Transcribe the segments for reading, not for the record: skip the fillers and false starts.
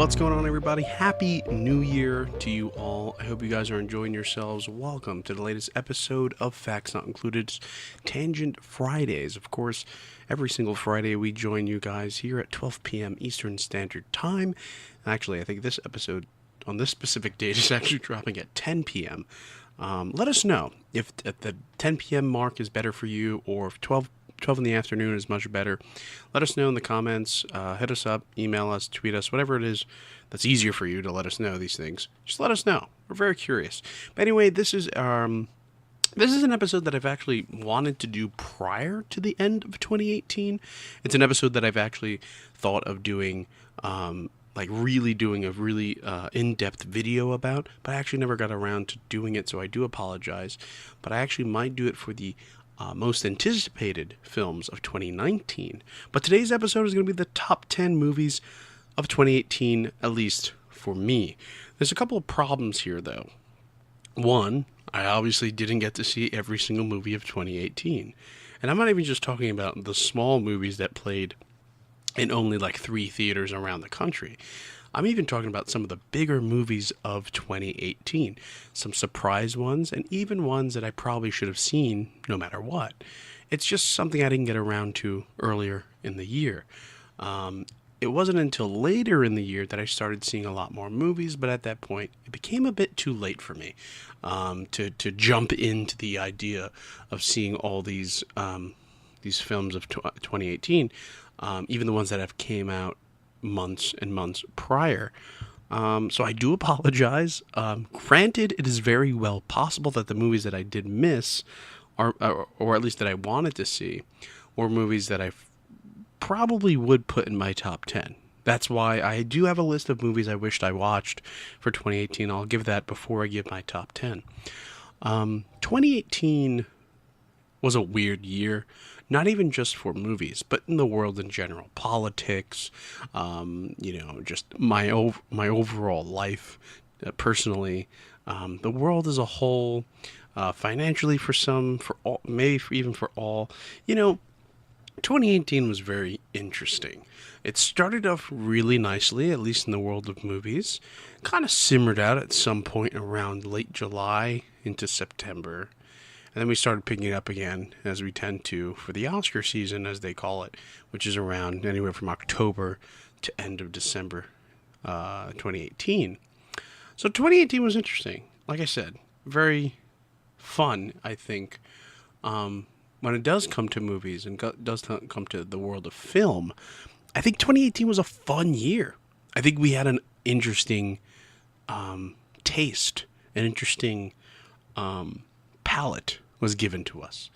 What's going on, everybody? Happy New Year to you all. I hope you guys are enjoying yourselves. Welcome to the latest episode of Facts Not Included, Tangent Fridays. Of course, every single Friday we join you guys here at 12 p.m. Eastern Standard Time. Actually, I think this episode on this specific date is actually dropping at 10 p.m. Let us know if the 10 p.m. mark is better for you, or if 12 in the afternoon is much better. Let us know in the comments. Hit us up, email us, tweet us, whatever it is that's easier for you to let us know these things. Just let us know. We're very curious. But anyway, this is an episode that I've actually wanted to do prior to the end of 2018. It's an episode that I've actually thought of doing, really doing a really in-depth video about, but I actually never got around to doing it, so I do apologize. But I actually might do it for the most anticipated films of 2019. But today's episode is going to be the top 10 movies of 2018, at least for me. There's a couple of problems here, though. One, I obviously didn't get to see every single movie of 2018. And I'm not even just talking about the small movies that played in only like 3 theaters around the country. I'm even talking about some of the bigger movies of 2018. Some surprise ones, and even ones that I probably should have seen no matter what. It's just something I didn't get around to earlier in the year. It wasn't until later in the year that I started seeing a lot more movies, but at that point, it became a bit too late for me to jump into the idea of seeing all these films of 2018, even the ones that have came out months and months prior. So I do apologize. Granted, it is very well possible that the movies that I did miss, or at least that I wanted to see, were movies that I probably would put in my top 10. That's why I do have a list of movies I wished I watched for 2018. I'll give that before I give my top 10. 2018 was a weird year. Not even just for movies, but in the world in general. Politics, just my overall life, personally, the world as a whole, financially for some, for all, maybe even for all. 2018 was very interesting. It started off really nicely, at least in the world of movies. Kind of simmered out at some point around late July into September. And then we started picking it up again, as we tend to, for the Oscar season, as they call it, which is around anywhere from October to end of December 2018. So 2018 was interesting. Like I said, very fun, I think, when it does come to movies and does come to the world of film. I think 2018 was a fun year. I think we had an interesting taste, an interesting palate was given to us,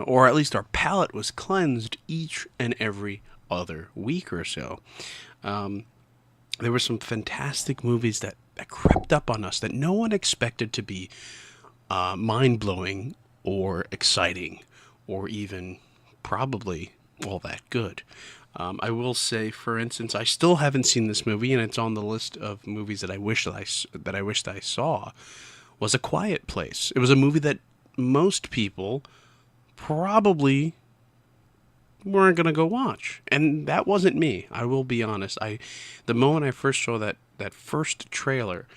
or at least our palate was cleansed each and every other week or so. There were some fantastic movies that crept up on us that no one expected to be mind-blowing or exciting or even probably all that good. I will say, for instance, I still haven't seen this movie, and it's on the list of movies that I wished I saw. Was A Quiet Place. It was a movie that most people probably weren't going to go watch. And that wasn't me. I will be honest. The moment I first saw that first trailer,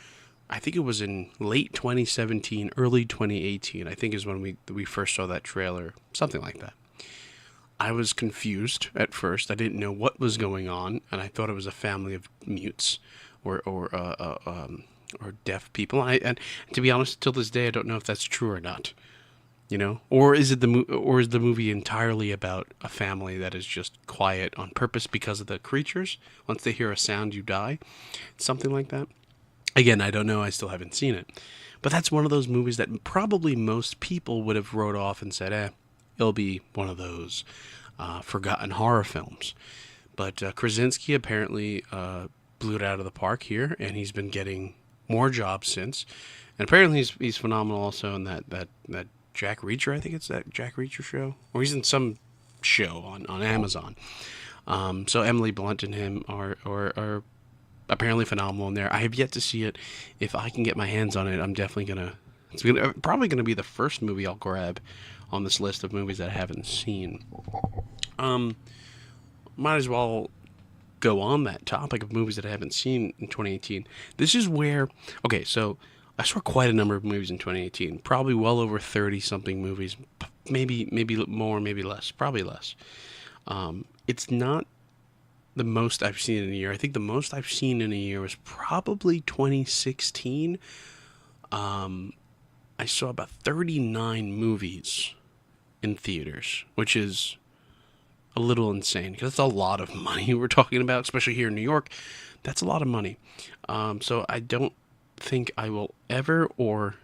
I think it was in late 2017, early 2018, I think is when we first saw that trailer, something like that. I was confused at first. I didn't know what was going on, and I thought it was a family of mutes or deaf people. And to be honest, till this day, I don't know if that's true or not. Or is the movie entirely about a family that is just quiet on purpose because of the creatures? Once they hear a sound, you die. Something like that. Again, I don't know. I still haven't seen it. But that's one of those movies that probably most people would have wrote off and said, it'll be one of those forgotten horror films. But Krasinski apparently blew it out of the park here, and he's been getting more jobs since. And apparently he's phenomenal also in that Jack Reacher, I think it's that Jack Reacher show. Or he's in some show on Amazon. So Emily Blunt and him are apparently phenomenal in there. I have yet to see it. If I can get my hands on it, I'm definitely it's probably gonna be the first movie I'll grab on this list of movies that I haven't seen. Might as well go on that topic of movies that I haven't seen in 2018, this is where, okay, so I saw quite a number of movies in 2018, probably well over 30 something movies, maybe more, maybe less, probably less. It's not the most I've seen in a year. I think the most I've seen in a year was probably 2016. I saw about 39 movies in theaters, which is a little insane because that's a lot of money we're talking about, especially here in New York. That's a lot of money. So I don't think I will ever, or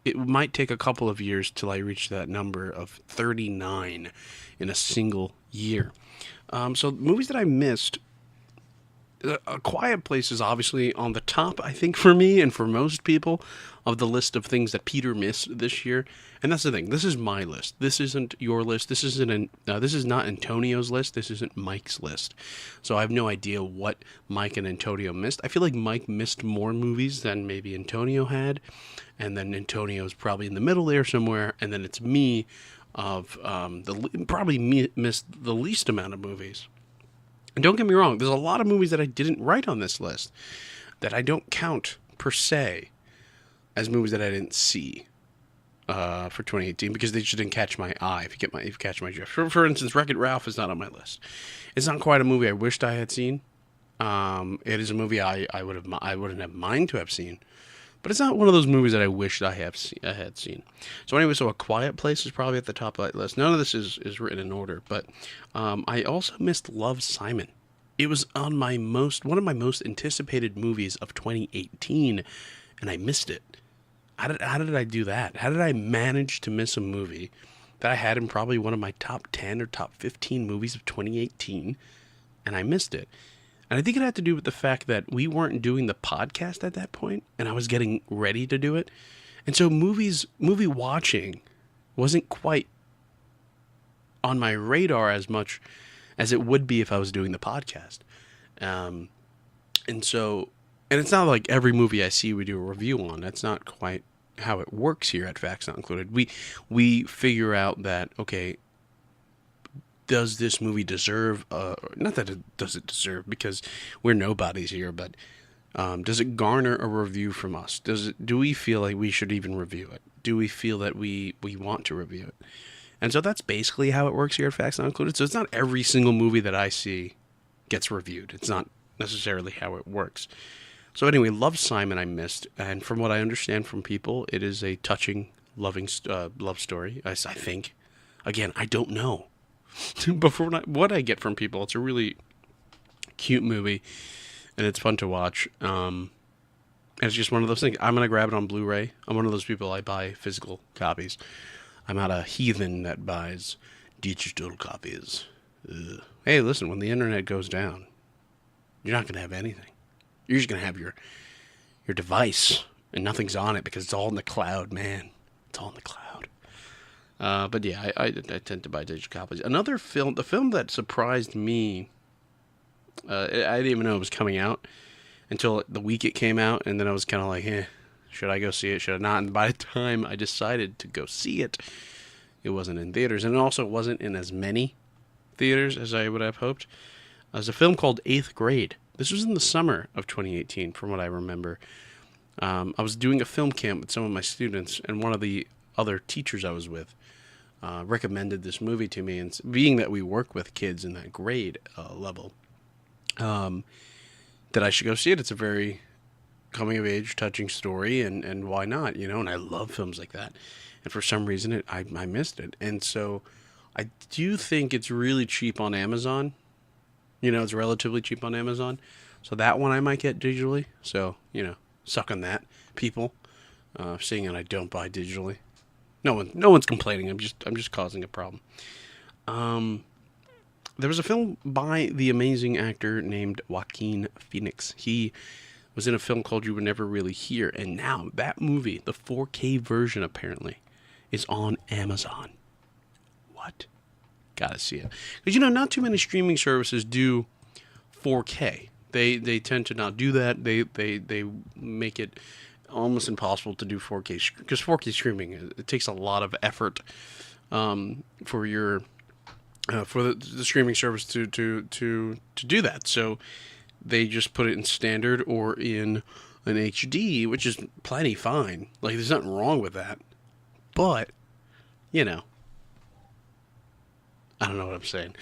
it might take a couple of years till I reach that number of 39 in a single year. So movies that I missed, A Quiet Place is obviously on the top, I think, for me and for most people, of the list of things that Peter missed this year. And that's the thing. This is my list. This isn't your list. This is not Antonio's list. This isn't Mike's list. So I have no idea what Mike and Antonio missed. I feel like Mike missed more movies than maybe Antonio had, and then Antonio's probably in the middle there somewhere, and then it's me of missed the least amount of movies. And don't get me wrong, there's a lot of movies that I didn't write on this list that I don't count per se as movies that I didn't see for 2018 because they just didn't catch my eye. If you catch my drift. For instance, Wreck-It Ralph is not on my list. It's not quite a movie I wished I had seen. It is a movie I wouldn't have mind to have seen, but it's not one of those movies that I wished I had seen. So anyway, A Quiet Place is probably at the top of that list. None of this is written in order, but I also missed Love, Simon. It was on one of my most anticipated movies of 2018, and I missed it. How did I do that? How did I manage to miss a movie that I had in probably one of my top 10 or top 15 movies of 2018, and I missed it? And I think it had to do with the fact that we weren't doing the podcast at that point, and I was getting ready to do it. And so movie watching wasn't quite on my radar as much as it would be if I was doing the podcast. And it's not like every movie I see we do a review on. That's not quite how it works here at Facts Not Included. We figure out that, okay, does this movie deserve, not that it does it deserve, because we're nobodies here, but does it garner a review from us? Do we feel like we should even review it? Do we feel that we want to review it? And so that's basically how it works here at Facts Not Included. So it's not every single movie that I see gets reviewed. It's not necessarily how it works. So anyway, Love, Simon I missed, and from what I understand from people, it is a touching, loving love story, I think. Again, I don't know. But from what I get from people, it's a really cute movie, and it's fun to watch. And it's just one of those things. I'm going to grab it on Blu-ray. I'm one of those people, I buy physical copies. I'm not a heathen that buys digital copies. Ugh. Hey, listen, when the internet goes down, you're not going to have anything. You're just going to have your device, and nothing's on it because it's all in the cloud, man. It's all in the cloud. But yeah, I tend to buy digital copies. Another film, the film that surprised me, I didn't even know it was coming out until the week it came out, and then I was kind of like, should I go see it? Should I not? And by the time I decided to go see it, it wasn't in theaters, and it also wasn't in as many theaters as I would have hoped. There's a film called Eighth Grade. This was in the summer of 2018, from what I remember. I was doing a film camp with some of my students, and one of the other teachers I was with recommended this movie to me. And being that we work with kids in that grade level, that I should go see it. It's a very coming-of-age, touching story, and why not, And I love films like that. And for some reason, I missed it. And so I do think it's really cheap on Amazon. It's relatively cheap on Amazon. So that one I might get digitally. So, suck on that, people. Seeing that I don't buy digitally. No one's complaining. I'm just causing a problem. There was a film by the amazing actor named Joaquin Phoenix. He was in a film called You Were Never Really Here. And now that movie, the 4K version apparently, is on Amazon. What? Gotta see it. Because, not too many streaming services do 4K. They tend to not do that. They make it almost impossible to do 4K. Because 4K streaming, it takes a lot of effort for your for the streaming service to do that. So they just put it in standard or in an HD, which is plenty fine. Like, there's nothing wrong with that. But, you know, I don't know what I'm saying.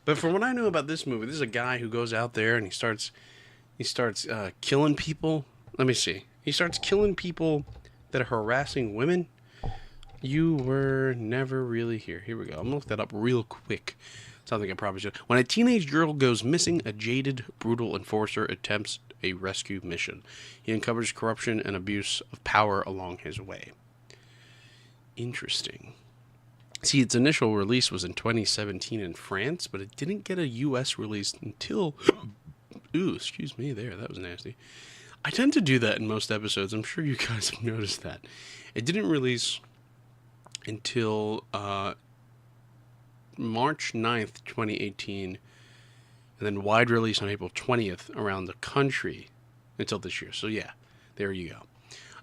But from what I know about this movie, this is a guy who goes out there and he starts killing people. Let me see. He starts killing people that are harassing women. You were never really here. Here we go. I'm gonna look that up real quick. Something I probably should. When a teenage girl goes missing, a jaded, brutal enforcer attempts a rescue mission. He uncovers corruption and abuse of power along his way. Interesting. See, its initial release was in 2017 in France, but it didn't get a US release until. Ooh, excuse me there. That was nasty. I tend to do that in most episodes. I'm sure you guys have noticed that. It didn't release until March 9th, 2018, and then wide release on April 20th around the country until this year. So, yeah, there you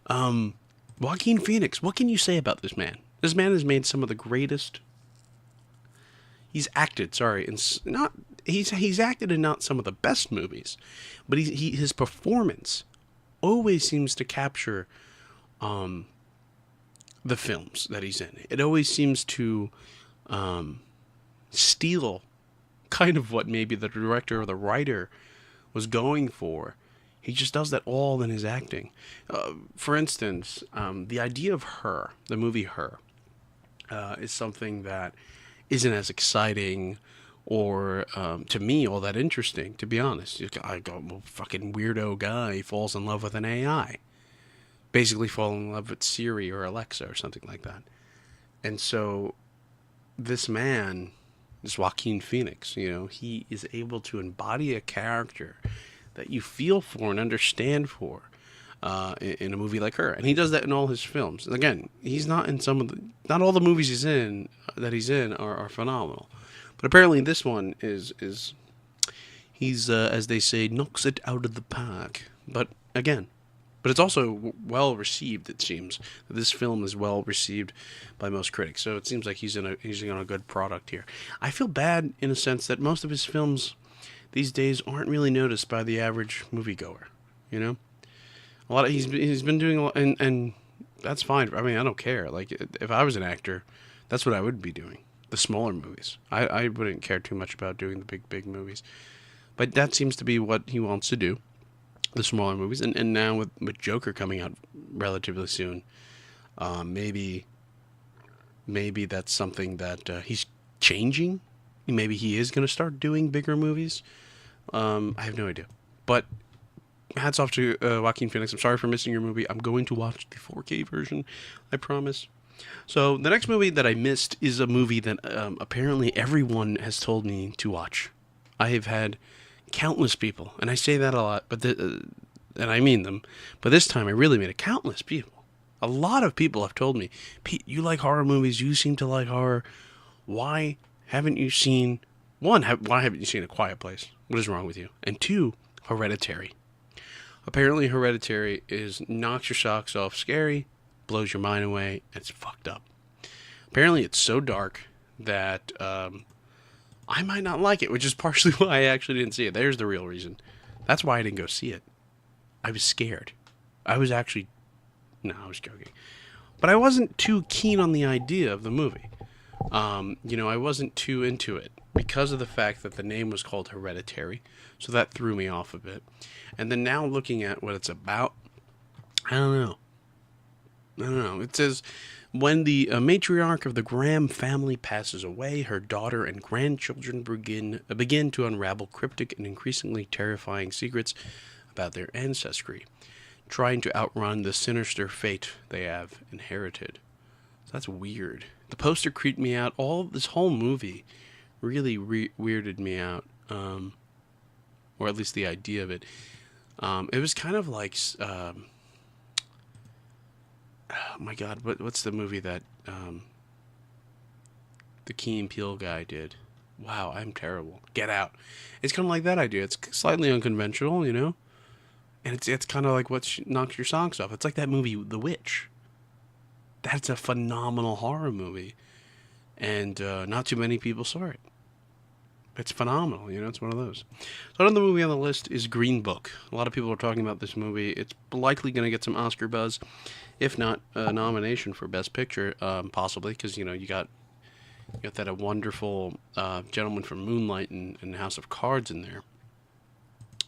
go. Joaquin Phoenix, what can you say about this man? This man has made some of the greatest. He's acted, sorry, and not he's acted in not some of the best movies, but his performance always seems to capture the films that he's in. It always seems to steal kind of what maybe the director or the writer was going for. He just does that all in his acting. For instance, the idea of Her, the movie Her, is something that isn't as exciting or to me all that interesting, to be honest. I go, well, fucking weirdo guy falls in love with an AI. Basically fall in love with Siri or Alexa or something like that. And so this man, this Joaquin Phoenix, he is able to embody a character that you feel for and understand for in a movie like Her. And he does that in all his films. And again, he's not in not all the movies he's in are phenomenal. But apparently this one is he's, as they say, knocks it out of the park. But it's also well received, it seems. This film is well received by most critics. So it seems like he's on a good product here. I feel bad in a sense that most of his films these days aren't really noticed by the average moviegoer, A lot of he's been doing a lot, and that's fine. I mean, I don't care. Like, if I was an actor, that's what I would be doing. The smaller movies. I wouldn't care too much about doing the big movies. But that seems to be what he wants to do. The smaller movies. And now with Joker coming out relatively soon, maybe that's something that he's changing. Maybe he is going to start doing bigger movies. I have no idea. But hats off to Joaquin Phoenix. I'm sorry for missing your movie. I'm going to watch the 4K version, I promise. So the next movie that I missed is a movie that apparently everyone has told me to watch. I have had countless people, and I say that a lot, but and I mean them. But this time I really mean it. Countless people. A lot of people have told me, Pete, you like horror movies. You seem to like horror. Why haven't you seen... One, why haven't you seen A Quiet Place? What is wrong with you? And two, Hereditary. Apparently Hereditary knocks your socks off, scary, blows your mind away, and it's fucked up. Apparently it's so dark that I might not like it, which is partially why I actually didn't see it. There's the real reason. That's why I didn't go see it. I was scared. I was joking. But I wasn't too keen on the idea of the movie. I wasn't too into it because of the fact that the name was called Hereditary. So that threw me off a bit. And then now looking at what it's about, I don't know. It says, when the matriarch of the Graham family passes away, her daughter and grandchildren begin to unravel cryptic and increasingly terrifying secrets about their ancestry, trying to outrun the sinister fate they have inherited. So that's weird. The poster creeped me out. This whole movie really weirded me out, or at least the idea of it. It was kind of like... oh my god, what's the movie that the Key and Peele guy did? Wow, I'm terrible. Get Out. It's kind of like that idea. It's slightly unconventional, and it's kind of like what knocks your socks off. It's like that movie The Witch. That's a phenomenal horror movie and not too many people saw it. It's phenomenal, it's one of those. So another movie on the list is Green Book. A lot of people are talking about this movie. It's likely going to get some Oscar buzz, if not a nomination for Best Picture, possibly, because, you got that a wonderful gentleman from Moonlight and House of Cards in there.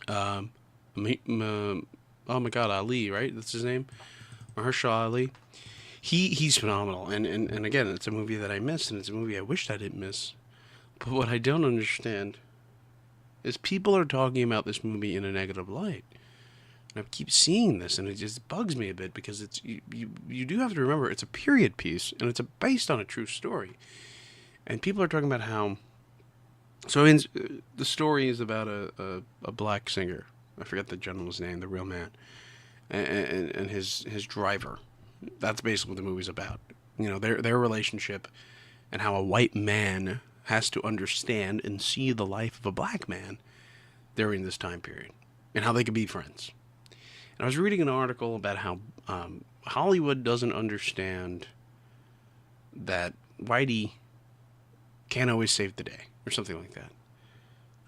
Oh my God, Ali, right? That's his name? Mahershala Ali. He's phenomenal, and again, it's a movie that I missed, and it's a movie I wished I didn't miss. But what I don't understand is people are talking about this movie in a negative light. And I keep seeing this, and it just bugs me a bit because it's you do have to remember it's a period piece, and it's based on a true story. And people are talking about how. So the story is about a black singer. I forget the gentleman's name, the real man, and his driver. That's basically what the movie's about. Their relationship, and how a white man has to understand and see the life of a black man during this time period, and how they could be friends. And I was reading an article about how Hollywood doesn't understand that Whitey can't always save the day, or something like that.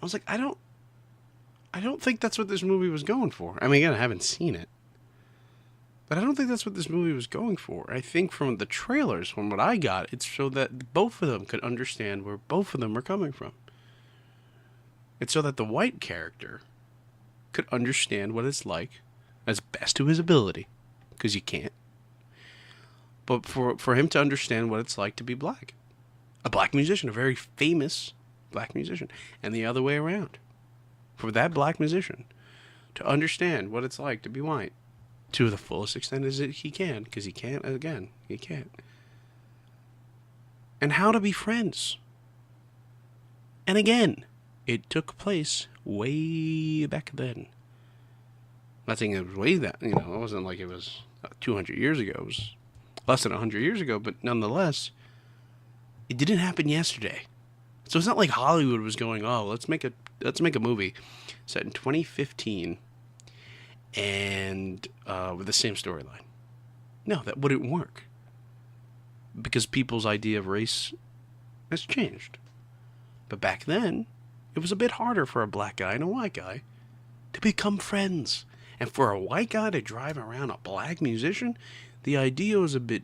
I was like, I don't think that's what this movie was going for. I mean, again, I haven't seen it, but I don't think that's what this movie was going for. I think from the trailers, from what I got, it's so that both of them could understand where both of them are coming from. It's so that the white character could understand what it's like, as best to his ability, because you can't. But for him to understand what it's like to be black. A black musician, a very famous black musician. And the other way around. For that black musician to understand what it's like to be white to the fullest extent as he can, because he can't. And how to be friends. And again, it took place way back then. Not saying it was way that, it wasn't like it was 200 years ago. It was less than 100 years ago, but nonetheless, it didn't happen yesterday. So it's not like Hollywood was going, oh, let's make a movie set in 2015 and with the same storyline. No, that wouldn't work. Because people's idea of race has changed. But back then, it was a bit harder for a black guy and a white guy to become friends. And for a white guy to drive around a black musician, the idea was a bit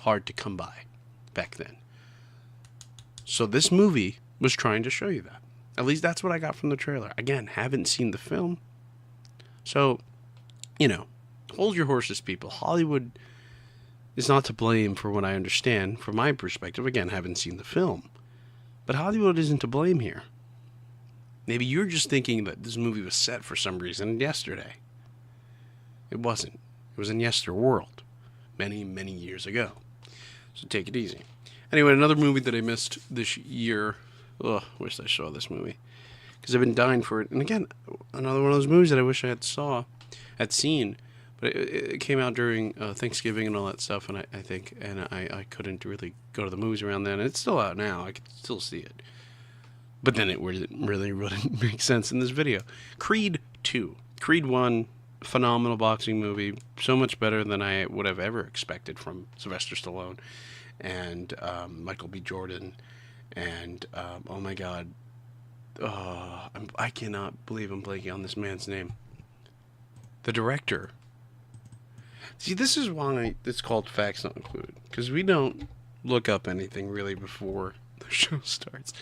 hard to come by back then. So this movie was trying to show you that. At least that's what I got from the trailer. Again, haven't seen the film. So, hold your horses, people. Hollywood is not to blame for what I understand from my perspective. Again, haven't seen the film. But Hollywood isn't to blame here. Maybe you're just thinking that this movie was set for some reason yesterday. It wasn't. It was in Yesterworld. Many, many years ago. So take it easy. Anyway, another movie that I missed this year. Ugh, wish I saw this movie. Because I've been dying for it. And again, another one of those movies that I wish I had seen. But it came out during Thanksgiving and all that stuff, and I couldn't really go to the movies around then. And it's still out now. I can still see it. But then it really wouldn't make sense in this video. Creed 2. Creed 1, phenomenal boxing movie. So much better than I would have ever expected from Sylvester Stallone and Michael B. Jordan. And, oh my God. I cannot believe I'm blanking on this man's name. The director. See, this is why it's called Facts Not Included. Because we don't look up anything really before the show starts.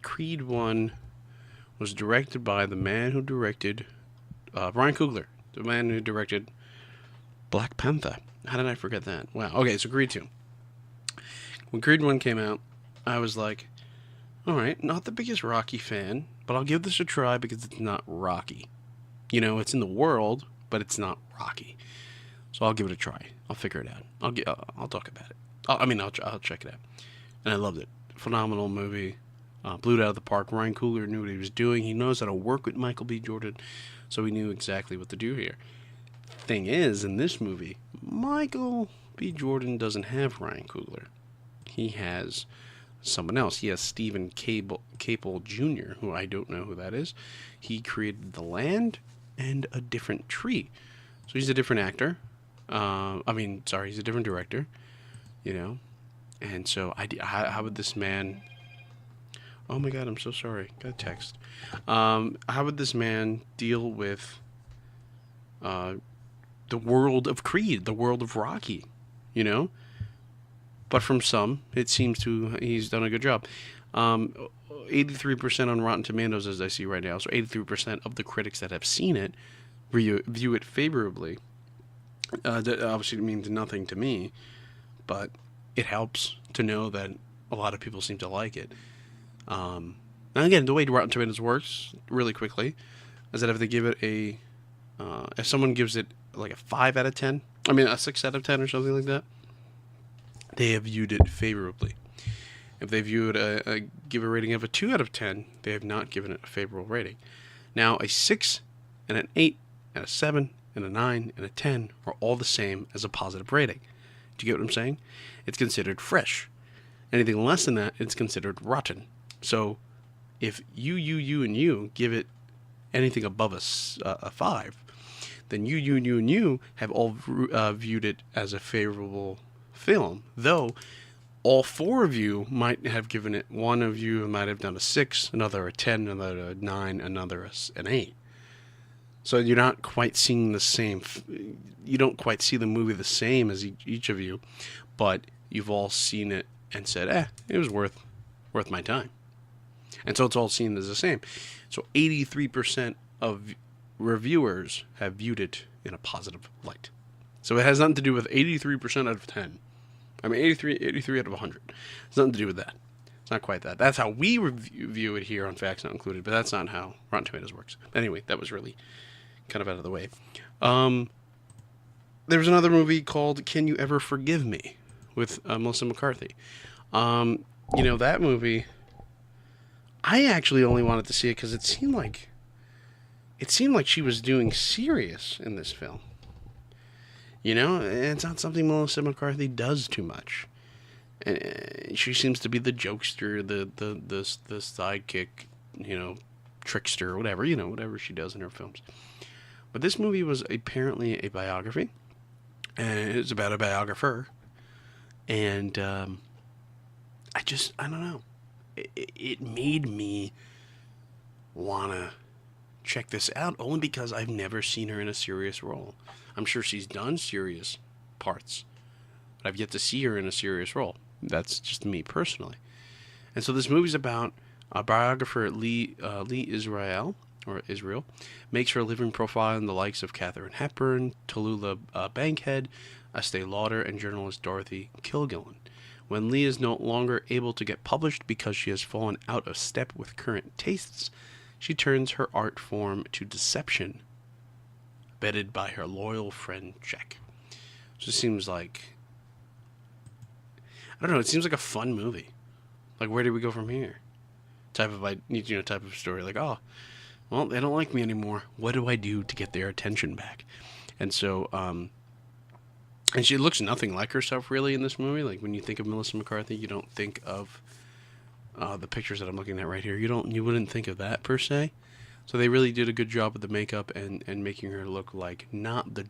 Creed 1 was directed by the man who directed Ryan Coogler, the man who directed Black Panther. How did I forget that? Wow. Okay, so Creed 2. When Creed 1 came out, I was like, alright, not the biggest Rocky fan, but I'll give this a try because it's not Rocky. It's in the world, but it's not Rocky. So I'll give it a try. I'll figure it out. I'll talk about it. I'll check it out. And I loved it. Phenomenal movie. Blew it out of the park. Ryan Coogler knew what he was doing. He knows how to work with Michael B. Jordan, so he knew exactly what to do here. Thing is, in this movie, Michael B. Jordan doesn't have Ryan Coogler. He has someone else. He has Stephen Caple Jr., who I don't know who that is. He created The Land and A Different Tree. So he's a different actor. He's a different director, And so, how would this man? Oh my God, I'm so sorry. Got a text. How would this man deal with uh, the world of Creed, the world of Rocky? You know, but from some, it seems to he's done a good job. 83% on Rotten Tomatoes, as I see right now. So 83% of the critics that have seen it view it favorably. That obviously means nothing to me, but it helps to know that a lot of people seem to like it. And again, the way Rotten Tomatoes works, really quickly, is that if they give it if someone gives it like a 5 out of 10, I mean a 6 out of 10 or something like that, they have viewed it favorably. If they view it give a rating of a 2 out of 10, they have not given it a favorable rating. Now, a 6 and an 8 and a 7 and a 9 and a 10 are all the same as a positive rating. Do you get what I'm saying? It's considered fresh. Anything less than that, it's considered rotten. So, if and you give it anything above a 5, then and you have all viewed it as a favorable film. Though, all 4 of you might have given it, one of you might have done a 6, another a 10, another a 9, another an 8. So you're not quite seeing the same, you don't quite see the movie the same as each of you, but you've all seen it and said, it was worth my time. And so it's all seen as the same. So 83% of reviewers have viewed it in a positive light. So it has nothing to do with 83% out of 10. I mean, 83 out of 100. It's nothing to do with that. It's not quite that. That's how we view it here on Facts Not Included, but that's not how Rotten Tomatoes works. Anyway, that was really kind of out of the way. There was another movie called Can You Ever Forgive Me with Melissa McCarthy. That movie, I actually only wanted to see it because it seemed like she was doing serious in this film. It's not something Melissa McCarthy does too much. And she seems to be the jokester, the sidekick, trickster, whatever she does in her films. But this movie was apparently a biography, and it's about a biographer. And I don't know. It made me want to check this out, only because I've never seen her in a serious role. I'm sure she's done serious parts, but I've yet to see her in a serious role. That's just me personally. And so this movie's about a biographer, Lee Israel, makes her living profile in the likes of Katharine Hepburn, Tallulah Bankhead, Estee Lauder, and journalist Dorothy Kilgallen. When Lee is no longer able to get published because she has fallen out of step with current tastes, she turns her art form to deception, abetted by her loyal friend Jack. So it seems like, I don't know, it seems like a fun movie. Like, where do we go from here? Type of story. Like, oh, well, they don't like me anymore. What do I do to get their attention back? And so, and she looks nothing like herself really in this movie. Like, when you think of Melissa McCarthy, you don't think of the pictures that I'm looking at right here. You wouldn't think of that per se. So they really did a good job with the makeup and making her look like not the...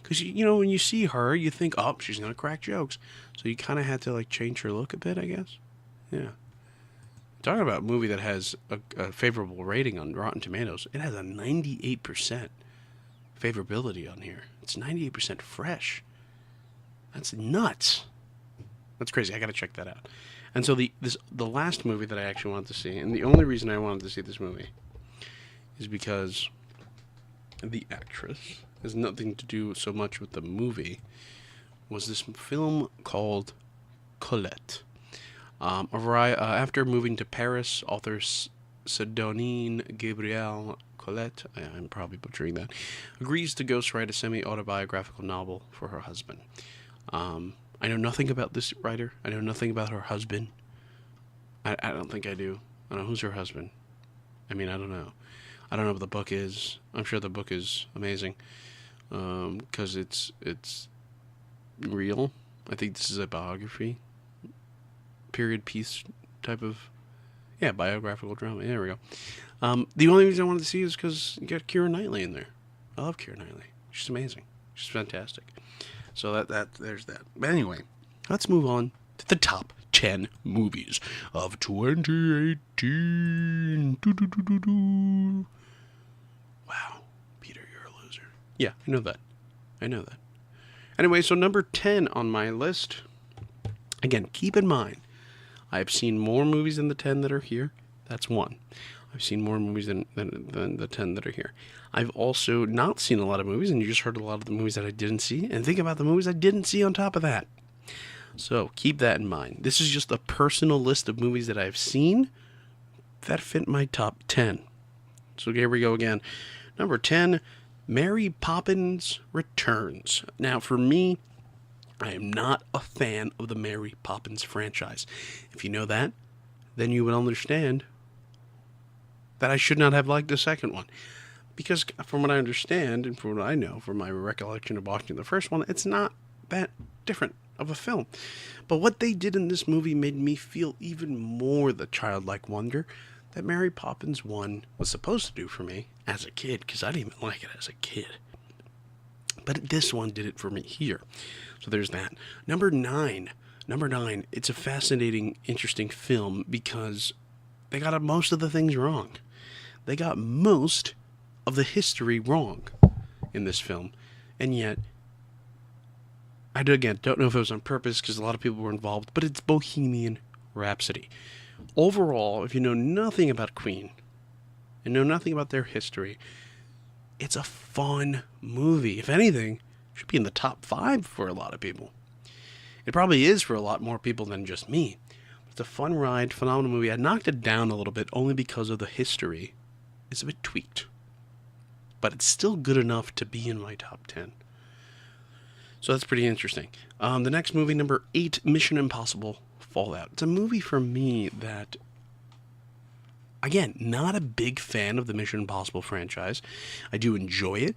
Because, when you see her, you think, oh, she's going to crack jokes. So you kind of had to, change her look a bit, I guess. Yeah. Talking about a movie that has a favorable rating on Rotten Tomatoes, it has a 98% favorability on here. It's 98% fresh. That's nuts. That's crazy. I got to check that out. And so the last movie that I actually wanted to see, and the only reason I wanted to see this movie is because the actress has nothing to do so much with the movie, was this film called Colette. After moving to Paris, author Sidonie Gabriel Colette, I'm probably butchering that, agrees to ghostwrite a semi-autobiographical novel for her husband. I know nothing about this writer. I know nothing about her husband. I don't think I do. I don't know who's her husband. I mean, I don't know. I don't know what the book is. I'm sure the book is amazing, because it's real. I think this is a biography, period piece type of, biographical drama. There we go. The only reason I wanted to see is because you got Keira Knightley in there. I love Keira Knightley. She's amazing. She's fantastic. So that there's that. But anyway, let's move on the top 10 movies of 2018. Doo-doo-doo-doo-doo. Wow, Peter, you're a loser. Yeah, I know that. Anyway, so number 10 on my list. Again, keep in mind, I've seen more movies than the 10 that are here. That's one. I've seen more movies than the 10 that are here. I've also not seen a lot of movies, and you just heard a lot of the movies that I didn't see. And think about the movies I didn't see on top of that. So keep that in mind. This is just a personal list of movies that I've seen that fit my top 10. So here we go again. Number 10, Mary Poppins Returns. Now, for me, I am not a fan of the Mary Poppins franchise. If you know that, then you would understand that I should not have liked the second one. Because from what I understand, and from what I know, from my recollection of watching the first one, it's not that different of a film. But what they did in this movie made me feel even more the childlike wonder that Mary Poppins 1 was supposed to do for me as a kid, because I didn't even like it as a kid. But this one did it for me here. So there's that. Number 9, it's a fascinating, interesting film because they got most of the things wrong. They got most of the history wrong in this film. And yet, I don't know if it was on purpose because a lot of people were involved, but it's Bohemian Rhapsody. Overall, if you know nothing about Queen and know nothing about their history, it's a fun movie. If anything, it should be in the top 5 for a lot of people. It probably is for a lot more people than just me. It's a fun ride, phenomenal movie. I knocked it down a little bit only because of the history. It's a bit tweaked. But it's still good enough to be in my top 10. So that's pretty interesting. The next movie, number 8, Mission Impossible Fallout. It's a movie for me that, again, not a big fan of the Mission Impossible franchise. I do enjoy it,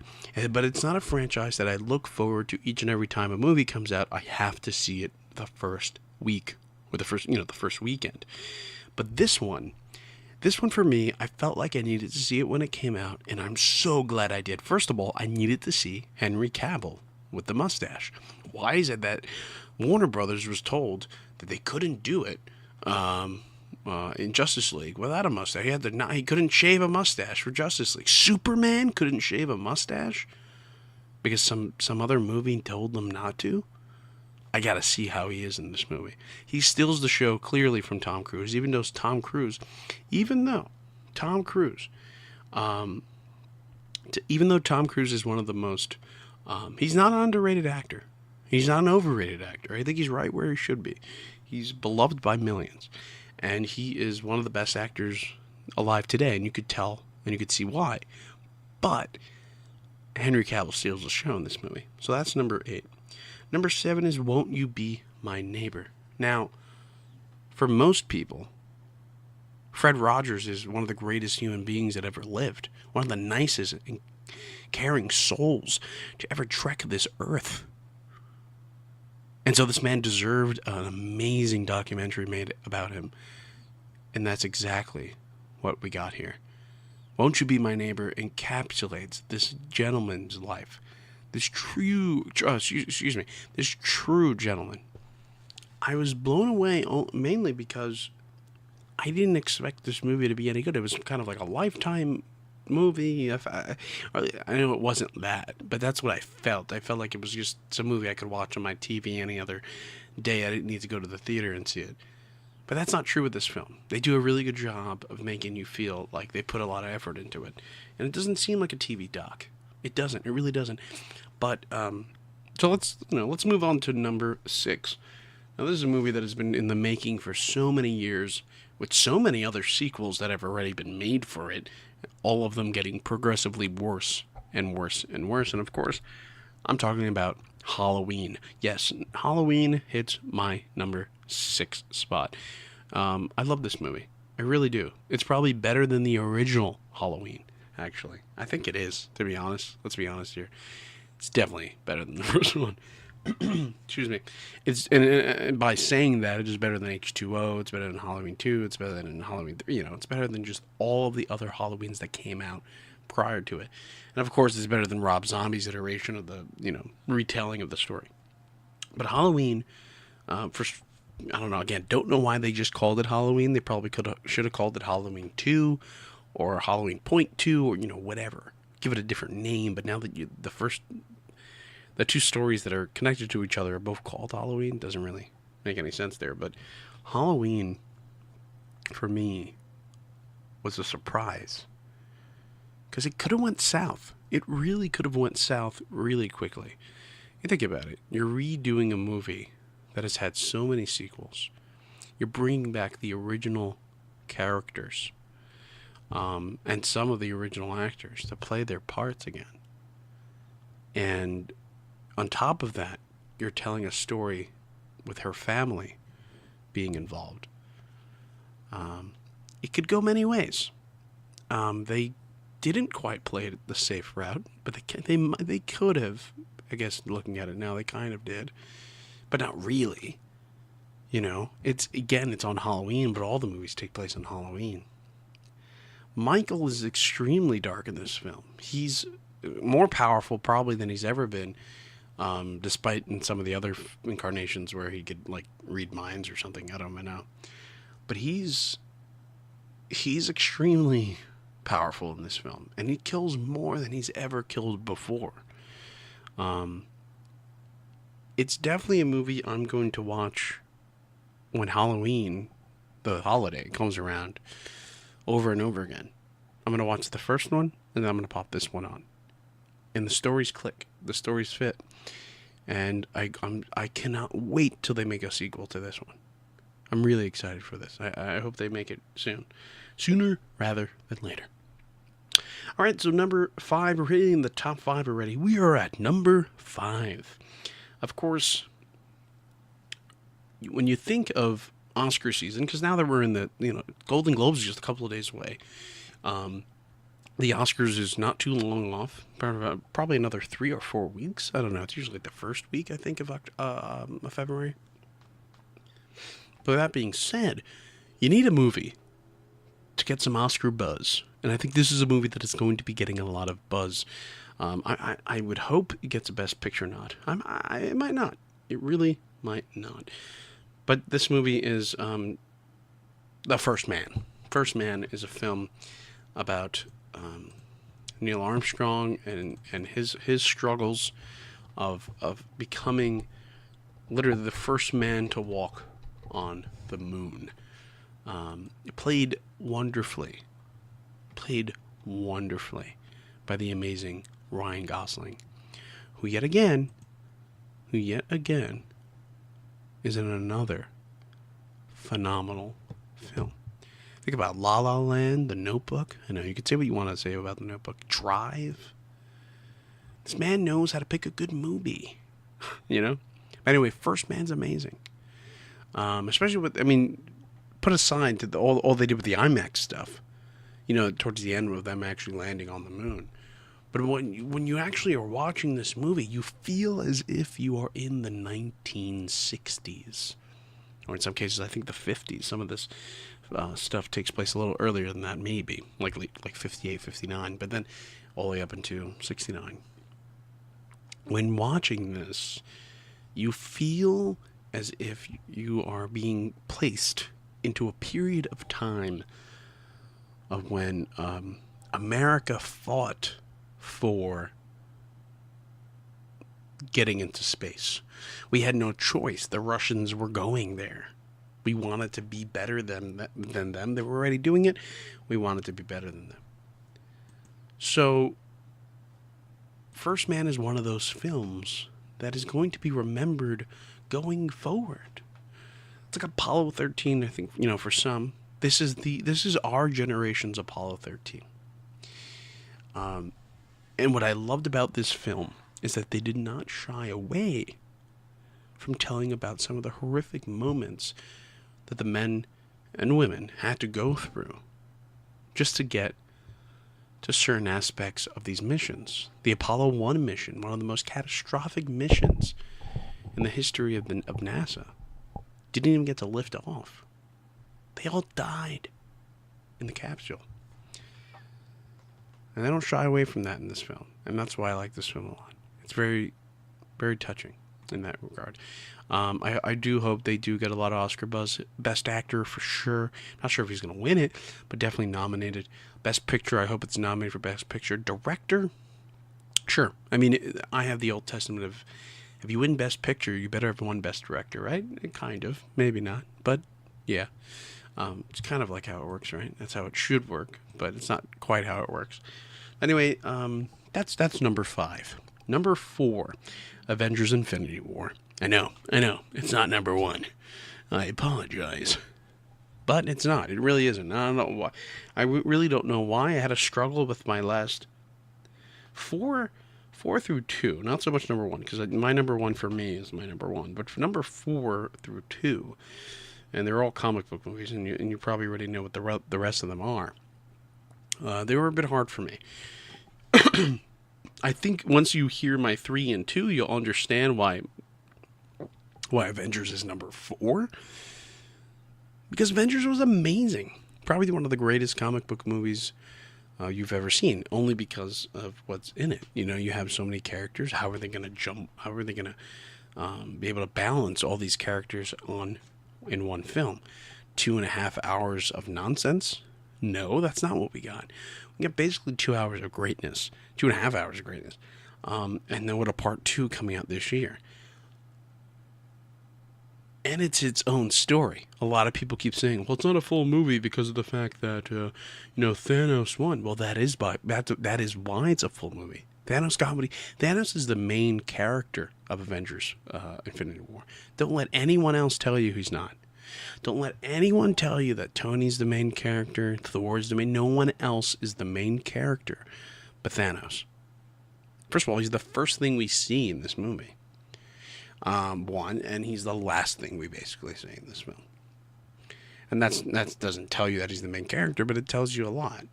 but it's not a franchise that I look forward to each and every time a movie comes out. I have to see it the first week or the first weekend. But this one for me, I felt like I needed to see it when it came out, and I'm so glad I did. First of all, I needed to see Henry Cavill with the mustache. Why is it that Warner Brothers was told that they couldn't do it in Justice League without a mustache? He couldn't shave a mustache for Justice League. Superman couldn't shave a mustache because some other movie told them not to. I gotta see how he is in this movie. He steals the show clearly from Tom Cruise, even though Tom Cruise is one of the most, he's not an underrated actor. He's not an overrated actor. I think he's right where he should be. He's beloved by millions. And he is one of the best actors alive today. And you could tell, and you could see why. But Henry Cavill steals the show in this movie. So that's number 8. Number 7 is Won't You Be My Neighbor? Now, for most people, Fred Rogers is one of the greatest human beings that ever lived. One of the nicest and caring souls to ever trek this earth. And so this man deserved an amazing documentary made about him. And that's exactly what we got here. Won't You Be My Neighbor encapsulates this gentleman's life. This true gentleman. I was blown away mainly because I didn't expect this movie to be any good. It was kind of like a Lifetime movie. I know it wasn't that, but that's what I felt. I felt like it was just some movie I could watch on my TV any other day. I didn't need to go to the theater and see it. But that's not true with this film. They do a really good job of making you feel like they put a lot of effort into it. And it doesn't seem like a TV doc. It doesn't. It really doesn't. But, so let's move on to number 6. Now, this is a movie that has been in the making for so many years, with so many other sequels that have already been made for it, all of them getting progressively worse and worse and worse. And, of course, I'm talking about Halloween. Yes, Halloween hits my number 6 spot. I love this movie. I really do. It's probably better than the original Halloween, actually. I think it is, to be honest. Let's be honest here. It's definitely better than the first one. Excuse me. It's and by saying that, it is better than H2O. It's better than Halloween 2. It's better than Halloween 3. It's better than just all of the other Halloweens that came out prior to it. And of course, it's better than Rob Zombie's iteration of the retelling of the story. But Halloween, I don't know. Again, don't know why they just called it Halloween. They probably should have called it Halloween 2 or Halloween Point 2 or whatever. Give it a different name. But now that the two stories that are connected to each other are both called Halloween, doesn't really make any sense there. But Halloween, for me, was a surprise because it could have went south. It really could have went south really quickly. You think about it. You're redoing a movie that has had so many sequels. You're bringing back the original characters and some of the original actors to play their parts again. And on top of that, you're telling a story with her family being involved. It could go many ways. They didn't quite play it the safe route, but they could have. I guess looking at it now, they kind of did, but not really. It's on Halloween, but all the movies take place on Halloween. Michael is extremely dark in this film. He's more powerful probably than he's ever been, despite in some of the other incarnations where he could read minds or something. I don't know, but he's extremely powerful in this film, and he kills more than he's ever killed before. It's definitely a movie I'm going to watch when Halloween, the holiday, comes around over and over again. I'm going to watch the first one, and then I'm going to pop this one on. And the stories click. The stories fit. And I cannot wait till they make a sequel to this one. I'm really excited for this. I hope they make it soon. Sooner rather than later. All right, so number 5, we're hitting the top 5 already. We are at number 5. Of course, when you think of Oscar season, because now that we're in the, Golden Globes is just a couple of days away. The Oscars is not too long off, probably another 3 or 4 weeks. I don't know. It's usually the first week, I think, of February. But that being said, you need a movie to get some Oscar buzz. And I think this is a movie that is going to be getting a lot of buzz. I would hope it gets a Best Picture nod. It might not. It really might not. But this movie is The First Man. First Man is a film about Neil Armstrong and his struggles of becoming literally the first man to walk on the moon. Played wonderfully by the amazing Ryan Gosling, who yet again is in another phenomenal film. Think about La La Land, The Notebook. I know you could say what you want to say about The Notebook. Drive. This man knows how to pick a good movie. Anyway, First Man's amazing. Especially with, put aside to all they did with the IMAX stuff. Towards the end of them actually landing on the moon. But when you actually are watching this movie, you feel as if you are in the 1960s. Or in some cases, I think the 50s. Some of this stuff takes place a little earlier than that, maybe. Like 58, 59. But then all the way up into 69. When watching this, you feel as if you are being placed into a period of time of when America fought for getting into space. We had no choice. The Russians were going there. We wanted to be better than them. They were already doing it. We wanted to be better than them. So, First Man is one of those films that is going to be remembered going forward. It's like Apollo 13, I think, for some. This is our generation's Apollo 13. And what I loved about this film is that they did not shy away from telling about some of the horrific moments that the men and women had to go through just to get to certain aspects of these missions. The Apollo 1 mission, one of the most catastrophic missions in the history of NASA, didn't even get to lift off. They all died in the capsule. And they don't shy away from that in this film. And that's why I like this film a lot. It's very, very touching. in that regard. I do hope they do get a lot of Oscar buzz. Best Actor for sure. Not sure if he's going to win it, but definitely nominated. Best Picture, I hope it's nominated for Best Picture. Director, sure. I mean, I have the Old Testament of if you win Best Picture, you better have won Best Director, right? Kind of. Maybe not, but yeah. It's kind of like how it works, right? That's how it should work, but it's not quite how it works. Anyway, that's number 5. Number 4, Avengers: Infinity War. I know, it's not number 1. I apologize, but it's not. It really isn't. I don't know why. Really don't know why. I had a struggle with my last 4 through 2. Not so much number 1, because my number 1 for me is my number 1. But for number 4 through 2, and they're all comic book movies, and you probably already know what the rest of them are. They were a bit hard for me. I think once you hear my 3 and 2, you'll understand why Avengers is number 4. Because Avengers was amazing. Probably one of the greatest comic book movies you've ever seen, only because of what's in it. You know, you have so many characters. How are they going to jump? How are they going to be able to balance all these characters in one film? 2.5 hours of nonsense? No, that's not what we got. We got basically 2 hours of greatness, 2.5 hours of greatness, and then with a part 2 coming out this year. And it's its own story. A lot of people keep saying, well, it's not a full movie because of the fact that, Thanos won. Well, that is why it's a full movie. Thanos is the main character of Avengers Infinity War. Don't let anyone else tell you he's not. Don't let anyone tell you that Tony's the main character, Thor's the main. No one else is the main character but Thanos. First of all, he's the first thing we see in this movie. And he's the last thing we basically see in this film. And that doesn't tell you that he's the main character, but it tells you a lot.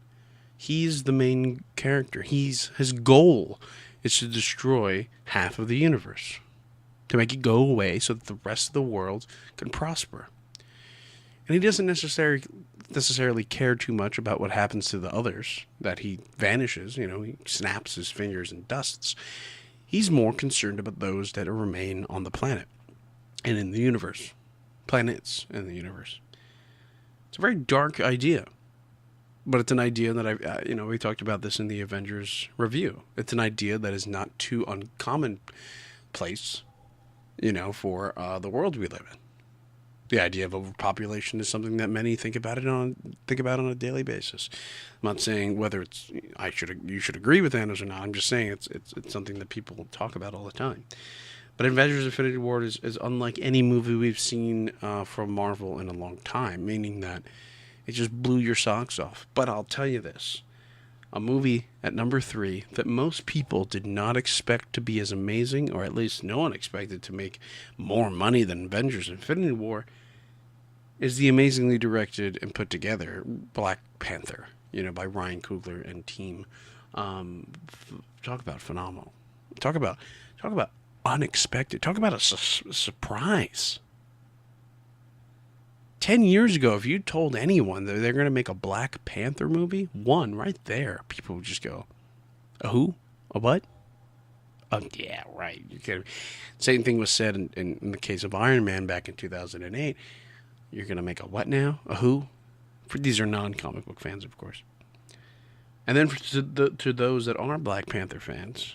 He's the main character. His goal is to destroy half of the universe, to make it go away so that the rest of the world can prosper. And he doesn't necessarily care too much about what happens to the others, that he vanishes, he snaps his fingers and dusts. He's more concerned about those that remain on the planet and in the universe. Planets in the universe. It's a very dark idea. But it's an idea that we talked about this in the Avengers review. It's an idea that is not too uncommonplace, for the world we live in. The idea of overpopulation is something that many think about on a daily basis. I'm not saying whether you should agree with Thanos or not. I'm just saying it's something that people talk about all the time. But Avengers: Infinity War is unlike any movie we've seen from Marvel in a long time, meaning that it just blew your socks off. But I'll tell you this. A movie at number 3 that most people did not expect to be as amazing, or at least no one expected to make more money than Avengers: Infinity War, is the amazingly directed and put together Black Panther, by Ryan Coogler and team. Talk about phenomenal. Talk about unexpected. Talk about a surprise. 10 years ago, if you told anyone that they're going to make a Black Panther movie, one right there, people would just go, a who? A what? Yeah, right. You're kidding me. Same thing was said in the case of Iron Man back in 2008. You're going to make a what now? A who? These are non-comic book fans, of course. And then to those that are Black Panther fans,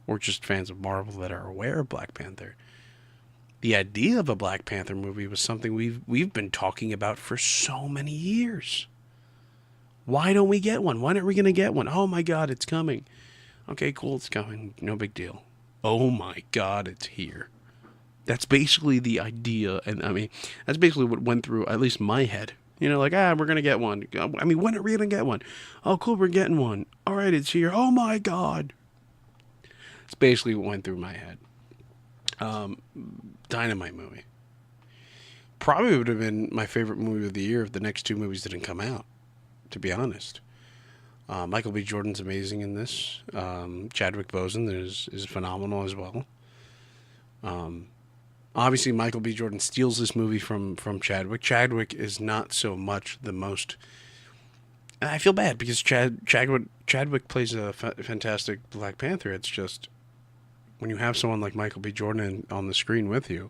or just fans of Marvel that are aware of Black Panther, the idea of a Black Panther movie was something we've been talking about for so many years. Why don't we get one? When are we going to get one? Oh my God, it's coming. Okay, cool, it's coming. No big deal. Oh my God, it's here. That's basically the idea, and that's basically what went through at least my head. We're going to get one. When are we going to get one? Oh, cool, we're getting one. All right, it's here. Oh my God. It's basically what went through my head. Dynamite movie. Probably would have been my favorite movie of the year if the next 2 movies didn't come out, to be honest. Michael B. Jordan's amazing in this. Chadwick Boseman is phenomenal as well. Obviously, Michael B. Jordan steals this movie from Chadwick. Chadwick is not so much the most... I feel bad because Chadwick plays a fantastic Black Panther. It's just... when you have someone like Michael B. Jordan on the screen with you,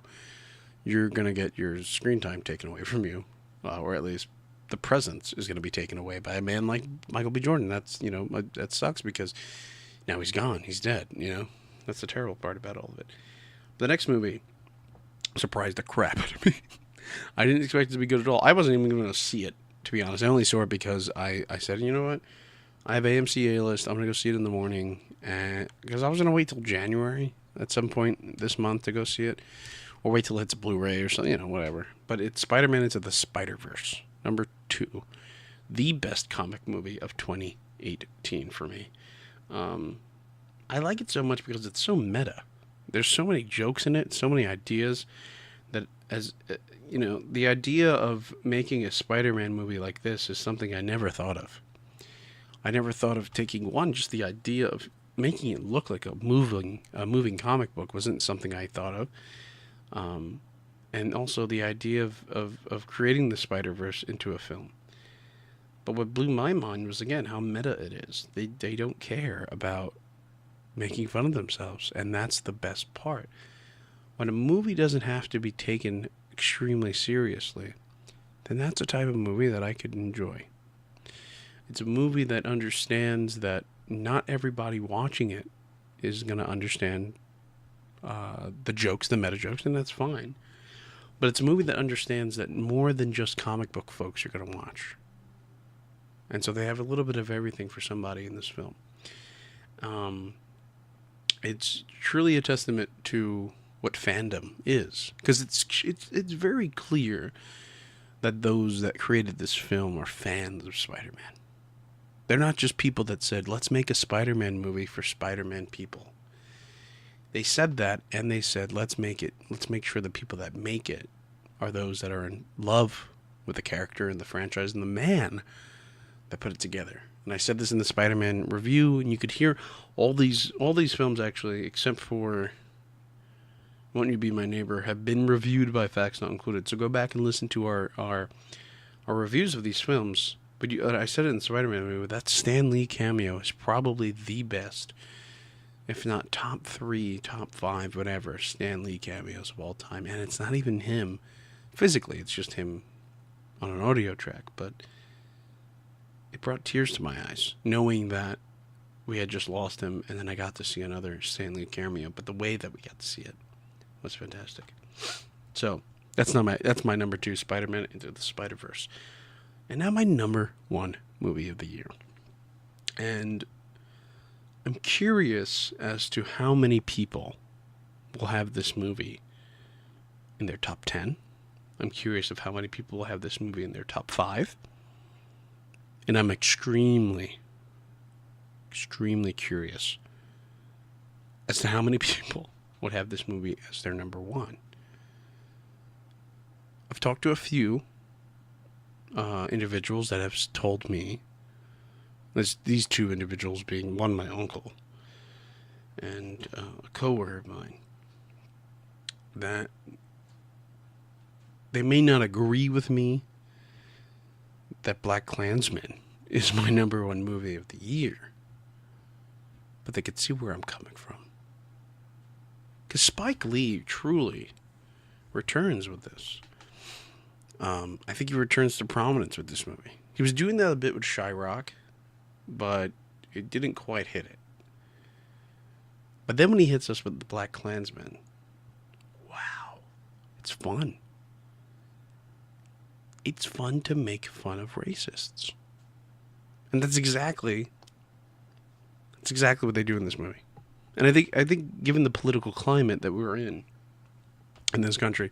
you're going to get your screen time taken away from you, or at least the presence is going to be taken away by a man like Michael B. Jordan. That's, that sucks because now he's gone. He's dead, That's the terrible part about all of it. The next movie surprised the crap out of me. I didn't expect it to be good at all. I wasn't even going to see it, to be honest. I only saw it because I said, you know what? I have AMC A-List. I'm going to go see it in the morning. Because I was going to wait till January at some point this month to go see it. Or wait till it's Blu-ray or something, whatever. But it's Spider-Man Into the Spider-Verse, number 2. The best comic movie of 2018 for me. I like it so much because it's so meta. There's so many jokes in it, so many ideas that, the idea of making a Spider-Man movie like this is something I never thought of. I never thought of taking just the idea of making it look like a moving comic book wasn't something I thought of. And also the idea of creating the Spider-Verse into a film. But what blew my mind was, again, how meta it is. They don't care about making fun of themselves, and that's the best part. When a movie doesn't have to be taken extremely seriously, then that's a type of movie that I could enjoy. It's a movie that understands that not everybody watching it is going to understand the jokes, the meta jokes, and that's fine. But it's a movie that understands that more than just comic book folks are going to watch. And so they have a little bit of everything for somebody in this film. It's truly a testament to what fandom is, because it's very clear that those that created this film are fans of Spider-Man. They're not just people that said, let's make a Spider-Man movie for Spider-Man people. They said that, and they said, let's make sure the people that make it are those that are in love with the character and the franchise and the man that put it together. And I said this in the Spider-Man review, and you could hear all these films, actually, except for Won't You Be My Neighbor, have been reviewed by Facts Not Included. So go back and listen to our reviews of these films. But I said it in the Spider-Man movie, that Stan Lee cameo is probably the best, if not top 3, top 5, whatever, Stan Lee cameos of all time. And it's not even him physically, it's just him on an audio track. But it brought tears to my eyes, knowing that we had just lost him, and then I got to see another Stan Lee cameo. But the way that we got to see it was fantastic. So that's my number 2, Spider-Man Into the Spider-Verse. And now my number 1 movie of the year. And I'm curious as to how many people will have this movie in their top 10. I'm curious of how many people will have this movie in their top 5. And I'm extremely, extremely curious as to how many people would have this movie as their number 1. I've talked to a few individuals that have told me, these 2 individuals being one, my uncle, and a coworker of mine, that they may not agree with me that BlacKkKlansman is my number 1 movie of the year, but they could see where I'm coming from. Because Spike Lee truly returns with this. I think he returns to prominence with this movie. He was doing that a bit with Chi-Raq, but it didn't quite hit it. But then when he hits us with the BlacKkKlansman, wow, it's fun. It's fun to make fun of racists. And that's exactly what they do in this movie. And I think given the political climate that we're in this country,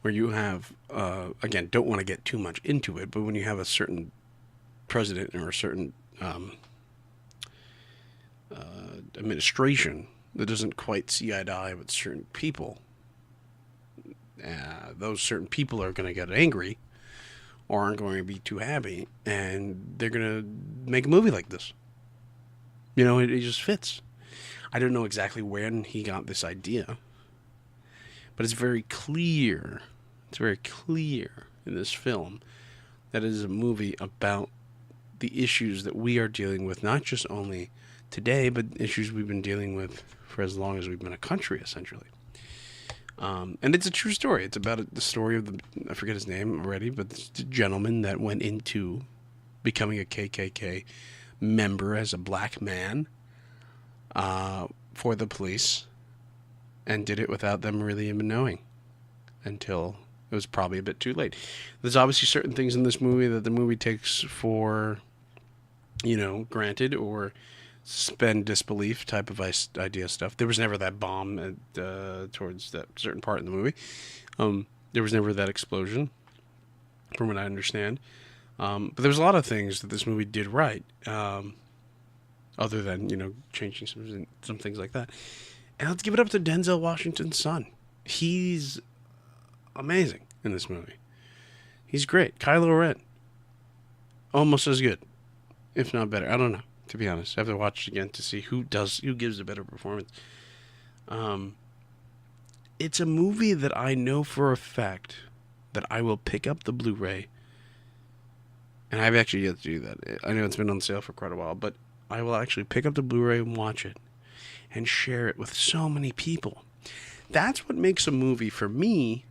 where you have, again, don't want to get too much into it, but when you have a certain president or a certain administration that doesn't quite see eye to eye with certain people, those certain people are going to get angry or aren't going to be too happy, and they're going to make a movie like this. It just fits. I don't know exactly when he got this idea, but it's very clear in this film that it is a movie about the issues that we are dealing with, not just only today, but issues we've been dealing with for as long as we've been a country, essentially. And it's a true story. It's about the story of I forget his name already, but the gentleman that went into becoming a KKK member as a black man for the police, and did it without them really even knowing until it was probably a bit too late. There's obviously certain things in this movie that the movie takes for, granted, or suspend disbelief type of idea stuff. There was never that bomb towards that certain part in the movie. There was never that explosion, from what I understand. But there was a lot of things that this movie did right, other than, changing some things like that. And let's give it up to Denzel Washington's son. He's amazing in this movie. He's great. Kylo Ren, almost as good, if not better. I don't know, to be honest. I have to watch it again to see who gives a better performance. It's a movie that I know for a fact that I will pick up the Blu-ray, and I've actually yet to do that. I know it's been on sale for quite a while, but I will actually pick up the Blu-ray and watch it and share it with so many people. That's what makes a movie, for me,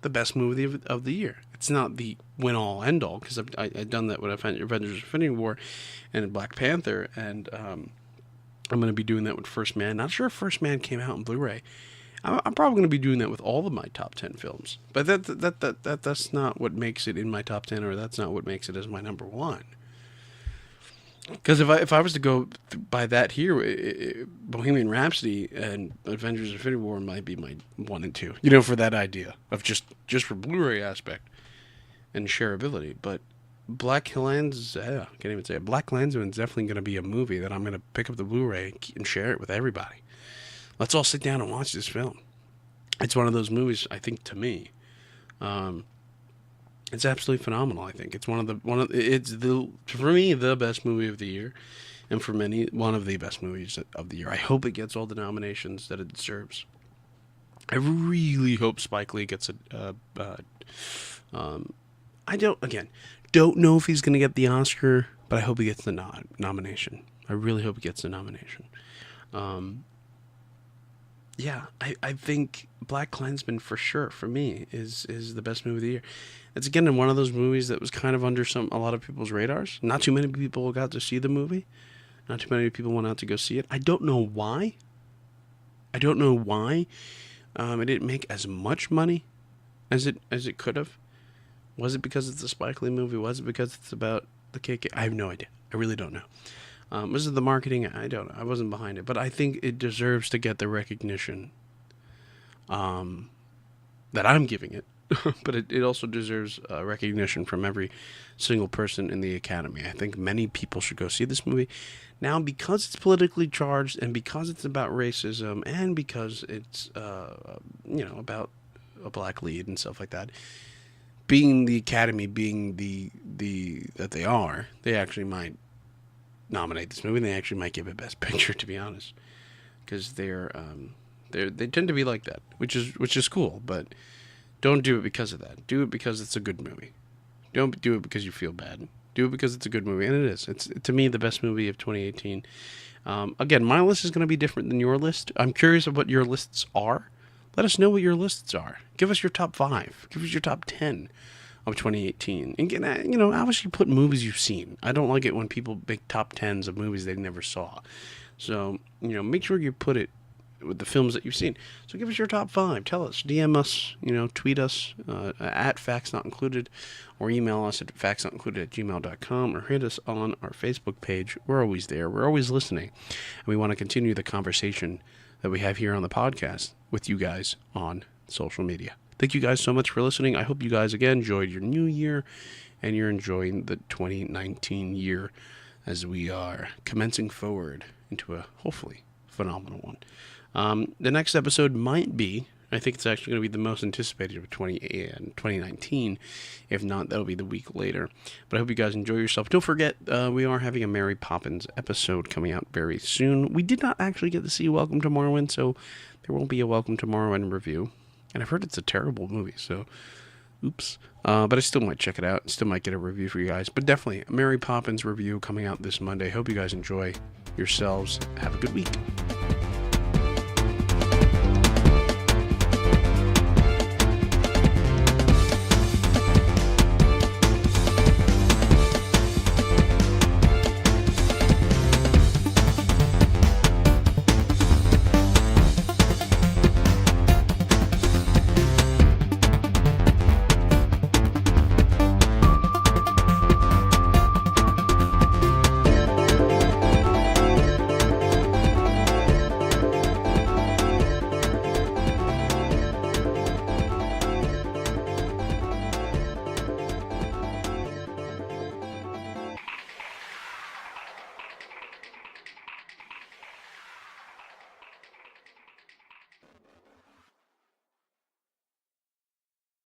the best movie of the year. It's not the win-all, end-all, because I've done that with Avengers Infinity War and Black Panther, and I'm going to be doing that with First Man. Not sure if First Man came out in Blu-ray. I'm probably going to be doing that with all of my top 10 films. But that's not what makes it in my top 10, or that's not what makes it as my number one. Because if I was to go by that here, Bohemian Rhapsody and Avengers Infinity War might be my 1 and 2. For that idea of just for Blu-ray aspect and shareability. But Black Klansman is definitely going to be a movie that I'm going to pick up the Blu-ray and share it with everybody. Let's all sit down and watch this film. It's one of those movies, I think, to me, it's absolutely phenomenal. I think it's for me the best movie of the year, and for many one of the best movies of the year. I hope it gets all the nominations that it deserves. I really hope Spike Lee gets I don't know if he's going to get the Oscar, but I hope he gets the nomination. I really hope he gets the nomination. I think Black Klansman, for sure, for me, is the best movie of the year. It's, again, one of those movies that was kind of under a lot of people's radars. Not too many people got to see the movie. Not too many people went out to go see it. I don't know why. It didn't make as much money as it could have. Was it because it's a Spike Lee movie? Was it because it's about the KK? I have no idea. I really don't know. Was it the marketing? I don't know. I wasn't behind it. But I think it deserves to get the recognition that I'm giving it. But it also deserves recognition from every single person in the Academy. I think many people should go see this movie. Now, because it's politically charged, and because it's about racism, and because it's about a black lead and stuff like that, being the Academy, being the that they are, they actually might nominate this movie. And they actually might give it Best Picture, to be honest, because they tend to be like that, which is cool. But don't do it because of that. Do it because it's a good movie. Don't do it because you feel bad. Do it because it's a good movie, and it is. It's, to me, the best movie of 2018. Again, my list is going to be different than your list. I'm curious of what your lists are. Let us know what your lists are. Give us your top 5. Give us your top 10 of 2018. And, obviously put movies you've seen. I don't like it when people make top 10s of movies they never saw. So, make sure you put it with the films that you've seen. So give us your top 5. Tell us. DM us, tweet us at Facts Not Included, or email us at factsnotincluded@gmail.com, or hit us on our Facebook page. We're always there. We're always listening. And we want to continue the conversation that we have here on the podcast with you guys on social media. Thank you guys so much for listening. I hope you guys, again, enjoyed your new year, and you're enjoying the 2019 year as we are commencing forward into a, hopefully, phenomenal one. The next episode might be, I think it's actually going to be the most anticipated of 2019. If not, that'll be the week later. But I hope you guys enjoy yourself. Don't forget, we are having a Mary Poppins episode coming out very soon. We did not actually get to see Welcome to Morrowind, so there won't be a Welcome to Morrowind review. And I've heard it's a terrible movie, so oops. But I still might check it out. Still might get a review for you guys. But definitely, a Mary Poppins review coming out this Monday. Hope you guys enjoy. yourselves. Have a good week.